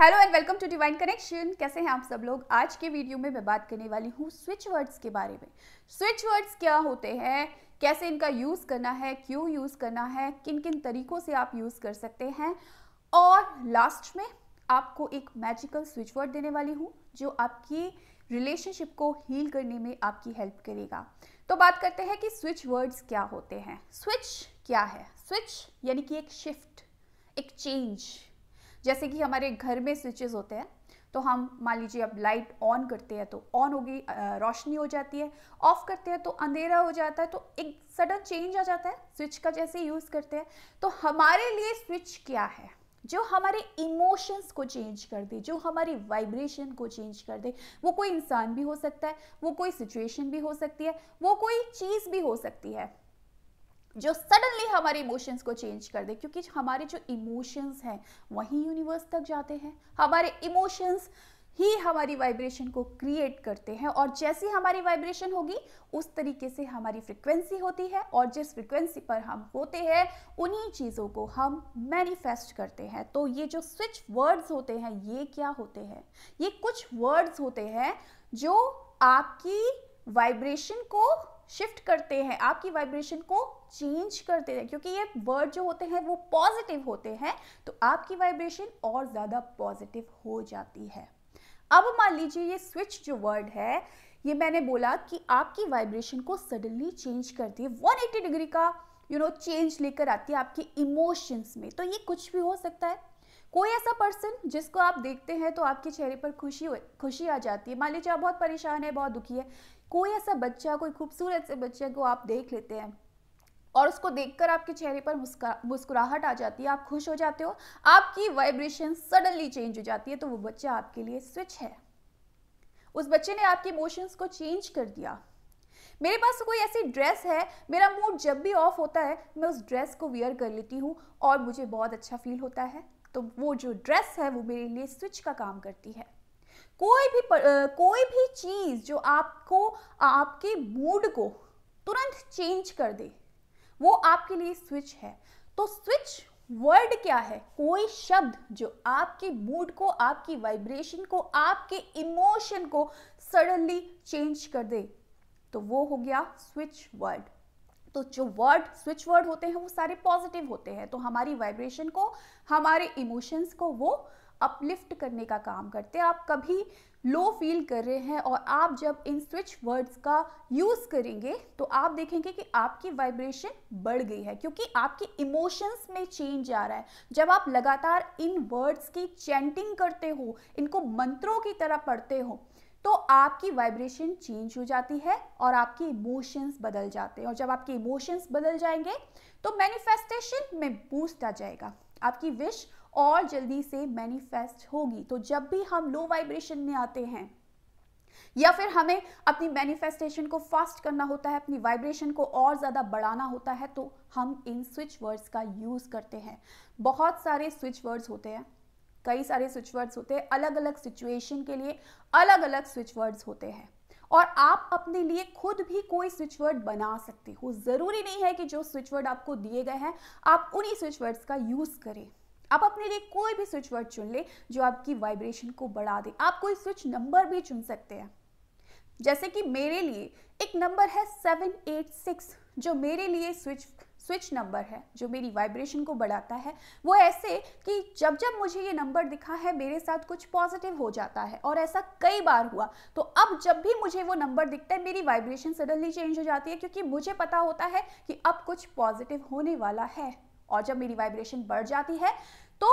Hello and welcome to divine connection. कैसे हैं आप सब लोग। आज के वीडियो में मैं बात करने वाली हूँ स्विच वर्ड्स के बारे में। स्विच वर्ड्स क्या होते हैं, कैसे इनका यूज़ करना है, क्यों यूज़ करना है, किन किन तरीकों से आप यूज़ कर सकते हैं, और लास्ट में आपको एक मैजिकल स्विच वर्ड देने वाली हूँ जो आपकी रिलेशनशिप को हील करने में आपकी हेल्प करेगा। तो बात करते हैं कि स्विच वर्ड्स क्या होते हैं। स्विच क्या है? स्विच यानी कि एक शिफ्ट, एक चेंज। जैसे कि हमारे घर में स्विचेस होते हैं, तो हम मान लीजिए अब लाइट ऑन करते हैं तो ऑन होगी, रोशनी हो जाती है, ऑफ करते हैं तो अंधेरा हो जाता है, तो एक सडन चेंज आ जाता है स्विच का जैसे यूज़ करते हैं। तो हमारे लिए स्विच क्या है? जो हमारे इमोशंस को चेंज कर दे, जो हमारी वाइब्रेशन को चेंज कर दे। वो कोई इंसान भी हो सकता है, वो कोई सिचुएशन भी हो सकती है, वो कोई चीज़ भी हो सकती है जो सडनली हमारे इमोशंस को चेंज कर दे। क्योंकि हमारे जो इमोशंस हैं वही यूनिवर्स तक जाते हैं। हमारे इमोशंस ही हमारी वाइब्रेशन को क्रिएट करते हैं, और जैसी हमारी वाइब्रेशन होगी उस तरीके से हमारी फ्रिक्वेंसी होती है, और जिस फ्रिक्वेंसी पर हम होते हैं उन्हीं चीज़ों को हम मैनिफेस्ट करते हैं। तो ये जो स्विच वर्ड्स होते हैं ये क्या होते हैं? ये कुछ वर्ड्स होते हैं जो आपकी वाइब्रेशन को शिफ्ट करते हैं, आपकी वाइब्रेशन को चेंज करते हैं। क्योंकि ये वर्ड जो होते हैं वो पॉजिटिव होते हैं, तो आपकी वाइब्रेशन और ज़्यादा पॉजिटिव हो जाती है। अब मान लीजिए ये स्विच जो वर्ड है, ये मैंने बोला कि आपकी वाइब्रेशन को सडनली चेंज करती है, 180 डिग्री का चेंज लेकर आती है आपके इमोशंस में। तो ये कुछ भी हो सकता है। कोई ऐसा पर्सन जिसको आप देखते हैं तो आपके चेहरे पर खुशी आ जाती है। मान लीजिए आप बहुत परेशान है, बहुत दुखी है। कोई ऐसा बच्चा, कोई खूबसूरत से बच्चे को आप देख लेते हैं और उसको देखकर आपके चेहरे पर मुस्कुराहट आ जाती है, आप खुश हो जाते हो, आपकी वाइब्रेशन सडनली चेंज हो जाती है। तो वो बच्चा आपके लिए स्विच है। उस बच्चे ने आपके इमोशंस को चेंज कर दिया। मेरे पास कोई ऐसी ड्रेस है, मेरा मूड जब भी ऑफ होता है मैं उस ड्रेस को वियर कर लेती हूँ और मुझे बहुत अच्छा फील होता है। तो वो जो ड्रेस है वो मेरे लिए स्विच का काम करती है। कोई भी चीज़ जो आपको, आपके मूड को तुरंत चेंज कर दे, वो आपके लिए स्विच है। तो स्विच वर्ड क्या है? कोई शब्द जो आपके मूड को, आपकी वाइब्रेशन को, आपके इमोशन को सडनली चेंज कर दे, तो वो हो गया स्विच वर्ड। तो जो वर्ड स्विच वर्ड होते हैं वो सारे पॉजिटिव होते हैं, तो हमारी वाइब्रेशन को, हमारे इमोशंस को वो अपलिफ्ट करने का काम करते हैं। आप कभी लो फील कर रहे हैं और आप जब इन स्विच वर्ड्स का यूज़ करेंगे तो आप देखेंगे कि आपकी वाइब्रेशन बढ़ गई है, क्योंकि आपके इमोशंस में चेंज आ रहा है। जब आप लगातार इन वर्ड्स की चैंटिंग करते हो, इनको मंत्रों की तरह पढ़ते हो, तो आपकी वाइब्रेशन चेंज हो जाती है और आपके इमोशंस बदल जाते हैं। और जब आपके इमोशंस बदल जाएंगे तो मैनिफेस्टेशन में बूस्ट आ जाएगा, आपकी विश और जल्दी से मैनिफेस्ट होगी। तो जब भी हम लो वाइब्रेशन में आते हैं या फिर हमें अपनी मैनिफेस्टेशन को फास्ट करना होता है, अपनी वाइब्रेशन को और ज़्यादा बढ़ाना होता है, तो हम इन स्विच वर्ड्स का यूज़ करते हैं। बहुत सारे स्विच वर्ड्स होते हैं, कई सारे स्विच वर्ड्स होते हैं, अलग अलग सिचुएशन के लिए अलग अलग स्विच वर्ड्स होते हैं। और आप अपने लिए खुद भी कोई स्विच वर्ड बना सकते हो। ज़रूरी नहीं है कि जो स्विच वर्ड आपको दिए गए हैं आप उन्हीं स्विच वर्ड्स का यूज़ करें। आप अपने लिए कोई भी स्विच वर्ड चुन ले जो आपकी वाइब्रेशन को बढ़ा दे। आप कोई स्विच नंबर भी चुन सकते हैं। जैसे कि मेरे लिए एक नंबर है 786, जो मेरे लिए स्विच नंबर है, जो मेरी वाइब्रेशन को बढ़ाता है। वो ऐसे कि जब जब मुझे ये नंबर दिखा है मेरे साथ कुछ पॉजिटिव हो जाता है, और ऐसा कई बार हुआ। तो अब जब भी मुझे वो नंबर दिखता है मेरी वाइब्रेशन सडनली चेंज हो जाती है, क्योंकि मुझे पता होता है कि अब कुछ पॉजिटिव होने वाला है। और जब मेरी वाइब्रेशन बढ़ जाती है तो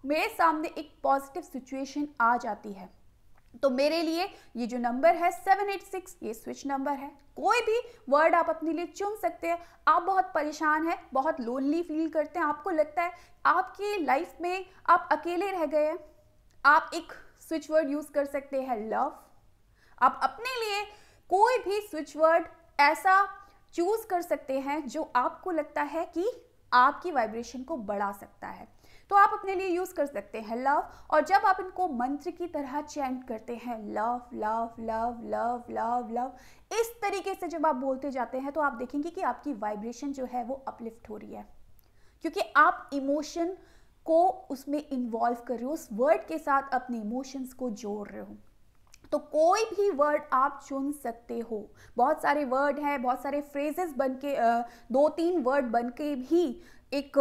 मेरे सामने एक पॉजिटिव सिचुएशन आ जाती है। तो मेरे लिए ये जो नंबर है 786, ये स्विच नंबर है। कोई भी वर्ड आप अपने लिए चुन सकते हैं। आप बहुत परेशान हैं, बहुत लोनली फील करते हैं, आपको लगता है आपकी लाइफ में आप अकेले रह गए हैं, आप एक स्विच वर्ड यूज कर सकते हैं, लव। आप अपने लिए कोई भी स्विच वर्ड ऐसा चूज कर सकते हैं जो आपको लगता है कि आपकी वाइब्रेशन को बढ़ा सकता है। तो आप अपने लिए यूज कर सकते हैं लव। और जब आप इनको मंत्र की तरह चैंट करते हैं, love love love love love love, इस तरीके से जब आप बोलते जाते हैं तो आप देखेंगे कि आपकी वाइब्रेशन जो है वो अपलिफ्ट हो रही है। क्योंकि आप इमोशन को उसमें इन्वॉल्व कर रहे हो, उस वर्ड के साथ अपने इमोशंस को जोड़ रहे हो। तो कोई भी वर्ड आप चुन सकते हो। बहुत सारे वर्ड हैं, बहुत सारे फ्रेजेस बन के 2-3 वर्ड बन के भी एक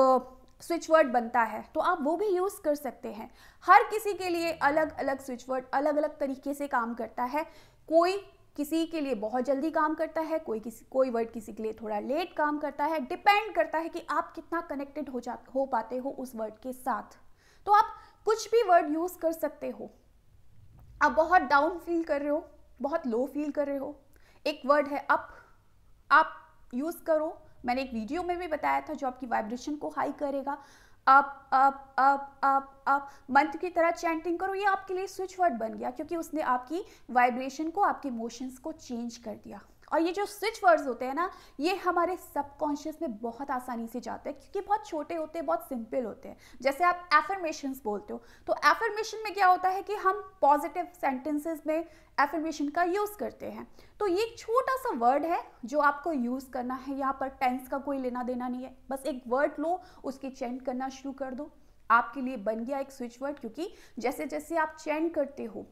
स्विच वर्ड बनता है, तो आप वो भी यूज़ कर सकते हैं। हर किसी के लिए अलग अलग स्विच वर्ड अलग अलग तरीके से काम करता है। कोई किसी के लिए बहुत जल्दी काम करता है, कोई वर्ड किसी के लिए थोड़ा लेट काम करता है। डिपेंड करता है कि आप कितना कनेक्टेड हो पाते हो उस वर्ड के साथ। तो आप कुछ भी वर्ड यूज़ कर सकते हो। आप बहुत डाउन फील कर रहे हो, बहुत लो फील कर रहे हो, एक वर्ड है अप, आप यूज़ करो। मैंने एक वीडियो में भी बताया था जो आपकी वाइब्रेशन को हाई करेगा। Up up up up up मंत्र की तरह चैंटिंग करो। ये आपके लिए स्विच वर्ड बन गया क्योंकि उसने आपकी वाइब्रेशन को, आपके इमोशंस को चेंज कर दिया। और ये जो स्विच वर्ड्स होते हैं ना, ये हमारे सबकॉन्शियस में बहुत आसानी से जाते हैं क्योंकि बहुत छोटे होते हैं, बहुत सिंपल होते हैं। जैसे आप एफर्मेशंस बोलते हो, तो एफर्मेशन में क्या होता है कि हम पॉजिटिव सेंटेंसेस में एफर्मेशन का यूज़ करते हैं। तो ये एक छोटा सा वर्ड है जो आपको यूज़ करना है। यहाँ पर टेंस का कोई लेना देना नहीं है, बस एक वर्ड लो, उसके चैंट करना शुरू कर दो, आपके लिए बन गया एक स्विच वर्ड। क्योंकि जैसे जैसे आप चैंट करते हो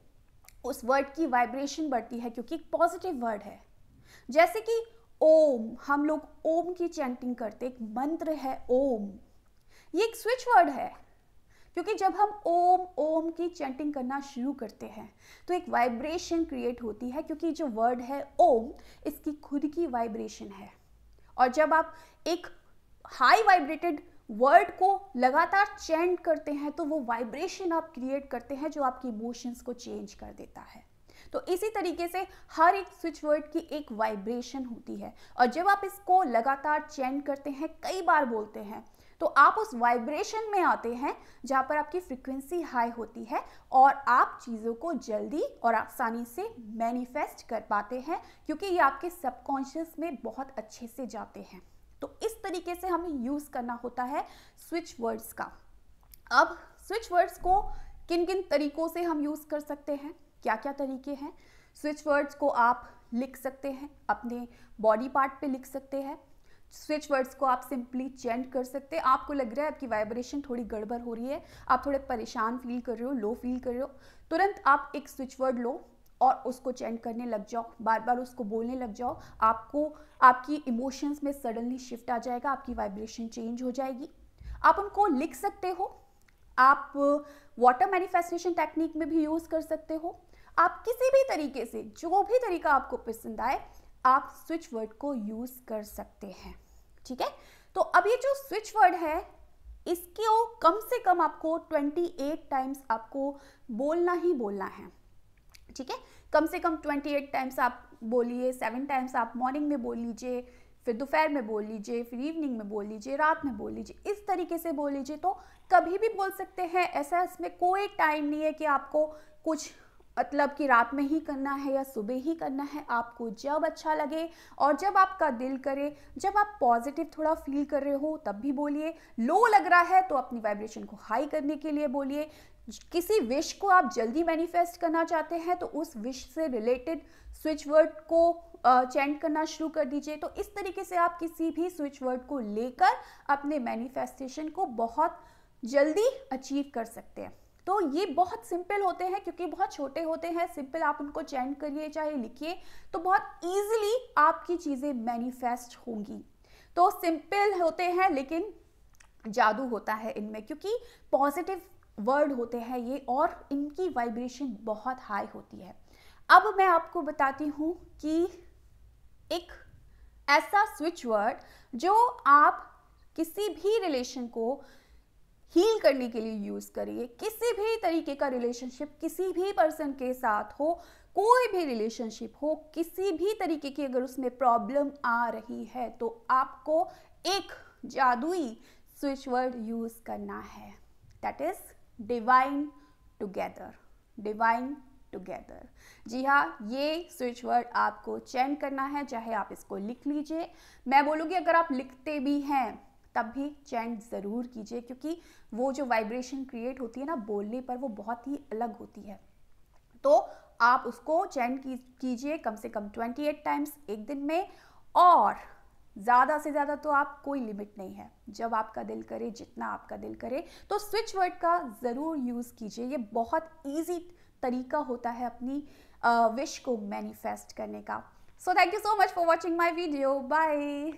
उस वर्ड की वाइब्रेशन बढ़ती है क्योंकि एक पॉजिटिव वर्ड है। जैसे कि ओम, हम लोग ओम की चैंटिंग करते, एक मंत्र है ओम, ये एक स्विच वर्ड है क्योंकि जब हम ओम ओम की चैंटिंग करना शुरू करते हैं तो एक वाइब्रेशन क्रिएट होती है क्योंकि जो वर्ड है ओम, इसकी खुद की वाइब्रेशन है। और जब आप एक हाई वाइब्रेटेड वर्ड को लगातार चैंट करते हैं तो वो वाइब्रेशन आप क्रिएट करते हैं जो आपके इमोशंस को चेंज कर देता है। तो इसी तरीके से हर एक स्विच वर्ड की एक वाइब्रेशन होती है और जब आप इसको लगातार चैंट करते हैं, कई बार बोलते हैं, तो आप उस वाइब्रेशन में आते हैं जहाँ पर आपकी फ्रीक्वेंसी हाई होती है और आप चीज़ों को जल्दी और आसानी से मैनिफेस्ट कर पाते हैं क्योंकि ये आपके सबकॉन्शियस में बहुत अच्छे से जाते हैं। तो इस तरीके से हमें यूज़ करना होता है स्विच वर्ड्स का। अब स्विच वर्ड्स को किन किन तरीकों से हम यूज़ कर सकते हैं, क्या क्या तरीके हैं। स्विच वर्ड्स को आप लिख सकते हैं, अपने बॉडी पार्ट पे लिख सकते हैं। स्विच वर्ड्स को आप सिंपली चैंट कर सकते हैं। आपको लग रहा है आपकी वाइब्रेशन थोड़ी गड़बड़ हो रही है, आप थोड़े परेशान फील कर रहे हो, लो फील कर रहे हो, तुरंत आप एक स्विच वर्ड लो और उसको चैंट करने लग जाओ, बार बार उसको बोलने लग जाओ। आपको आपकी इमोशंस में सडनली शिफ्ट आ जाएगा, आपकी वाइब्रेशन चेंज हो जाएगी। आप उनको लिख सकते हो, आप वाटर मैनिफेस्टेशन टेक्निक में भी यूज़ कर सकते हो। आप किसी भी तरीके से, जो भी तरीका आपको पसंद आए, आप स्विच वर्ड को यूज़ कर सकते हैं। ठीक है, तो अब ये जो स्विच वर्ड है इसको कम से कम आपको 28 टाइम्स आपको बोलना ही बोलना है। ठीक है, कम से कम 28 टाइम्स आप बोलिए। 7 टाइम्स आप मॉर्निंग में बोल लीजिए, फिर दोपहर में बोल लीजिए, फिर इवनिंग में बोल लीजिए, रात में बोल लीजिए, इस तरीके से बोल लीजिए। तो कभी भी बोल सकते हैं, ऐसा इसमें कोई टाइम नहीं है कि आपको कुछ मतलब कि रात में ही करना है या सुबह ही करना है। आपको जब अच्छा लगे और जब आपका दिल करे, जब आप पॉजिटिव थोड़ा फील कर रहे हो तब भी बोलिए। लो लग रहा है तो अपनी वाइब्रेशन को हाई करने के लिए बोलिए। किसी विश को आप जल्दी मैनिफेस्ट करना चाहते हैं तो उस विश से रिलेटेड स्विच वर्ड को चैंट करना शुरू कर दीजिए। तो इस तरीके से आप किसी भी स्विच वर्ड को लेकर अपने मैनिफेस्टेशन को बहुत जल्दी अचीव कर सकते हैं। तो ये बहुत सिंपल होते हैं क्योंकि बहुत छोटे होते हैं, सिंपल आप उनको चैंट करिए चाहे लिखिए तो बहुत इजीली आपकी चीज़ें मैनिफेस्ट होंगी। तो सिंपल होते हैं लेकिन जादू होता है इनमें क्योंकि पॉजिटिव वर्ड होते हैं ये और इनकी वाइब्रेशन बहुत हाई होती है। अब मैं आपको बताती हूँ कि एक ऐसा स्विच वर्ड जो आप किसी भी रिलेशन को हील करने के लिए यूज़ करिए। किसी भी तरीके का रिलेशनशिप किसी भी पर्सन के साथ हो, कोई भी रिलेशनशिप हो, किसी भी तरीके की अगर उसमें प्रॉब्लम आ रही है तो आपको एक जादुई स्विच वर्ड यूज़ करना है, that is divine together. Divine together, जी हाँ, ये स्विच वर्ड आपको चैंट करना है, चाहे आप इसको लिख लीजिए। मैं बोलूँगी अगर आप लिखते भी हैं तब भी चैंट ज़रूर कीजिए क्योंकि वो जो वाइब्रेशन क्रिएट होती है ना बोलने पर, वो बहुत ही अलग होती है। तो आप उसको चैंट कीजिए कम से कम 28 टाइम्स एक दिन में। और ज़्यादा से ज़्यादा तो आप कोई लिमिट नहीं है, जब आपका दिल करे, जितना आपका दिल करे, तो स्विच वर्ड का ज़रूर यूज़ कीजिए। ये बहुत ईजी तरीका होता है अपनी विश को मैनिफेस्ट करने का। So thank you so much for watching my video, bye.